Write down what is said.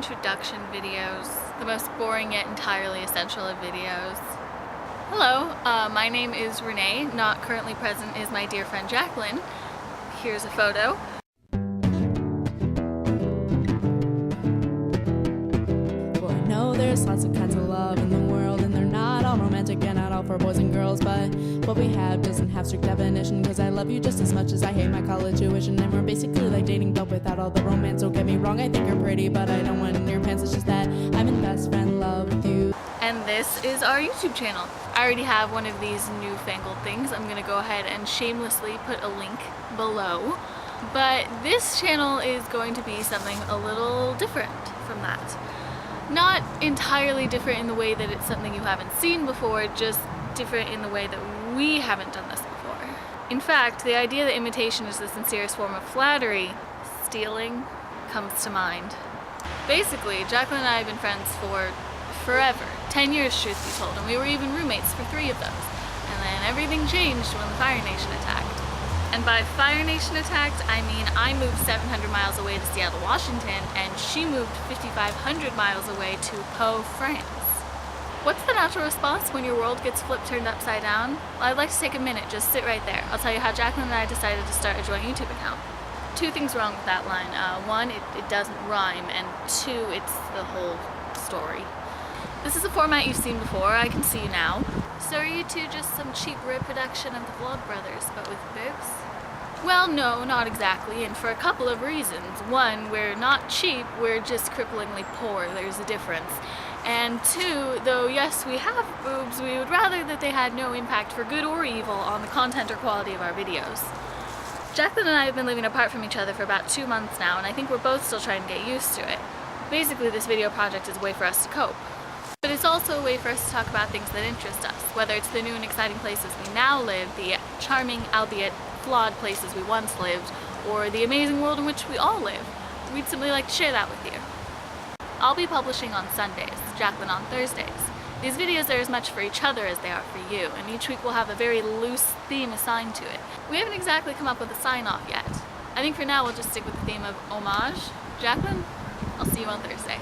introduction videos, the most boring yet entirely essential of videos. Hello, my name is Renee. Not currently present is my dear friend Jacqueline. Here's a photo. Well, I know there's lots of kinds of love in the world, and they're not all romantic and not all for boys and girls, but what we have doesn't have strict definition, cause I love you just as much as I hate my college tuition, and we're basically like dating but without all the romance. Don't get me wrong, I think you're pretty, but I don't want in your pants. It's just that I'm in best friend love with you. And this is our YouTube channel. I already have one of these newfangled things. I'm gonna go ahead and shamelessly put a link below. But this channel is going to be something a little different from that. Not entirely different in the way that it's something you haven't seen before, just different in the way that we haven't done this before. In fact, the idea that imitation is the sincerest form of flattery, stealing, comes to mind. Basically, Jacqueline and I have been friends for forever. 10 years, truth be told, and we were even roommates for 3 of those. And then everything changed when the Fire Nation attacked. And by Fire Nation attacked, I mean I moved 700 miles away to Seattle, Washington, and she moved 5,500 miles away to Po, France. What's the natural response when your world gets flipped, turned upside down? Well, I'd like to take a minute, just sit right there. I'll tell you how Jacqueline and I decided to start a joint YouTube account. 2 things wrong with that line. 1, it doesn't rhyme, and 2, it's the whole story. This is a format you've seen before, I can see you now. So are you two just some cheap reproduction of the Vlog Brothers, but with boobs? Well, no, not exactly, and for a couple of reasons. 1, we're not cheap, we're just cripplingly poor, there's a difference. And 2, though yes, we have boobs, we would rather that they had no impact for good or evil on the content or quality of our videos. Jacqueline and I have been living apart from each other for about 2 months now, and I think we're both still trying to get used to it. Basically, this video project is a way for us to cope. But it's also a way for us to talk about things that interest us, whether it's the new and exciting places we now live, the charming, albeit flawed places we once lived, or the amazing world in which we all live. We'd simply like to share that with you. I'll be publishing on Sundays, Jacqueline on Thursdays. These videos are as much for each other as they are for you, and each week we'll have a very loose theme assigned to it. We haven't exactly come up with a sign-off yet. I think for now we'll just stick with the theme of homage. Jacqueline, I'll see you on Thursday.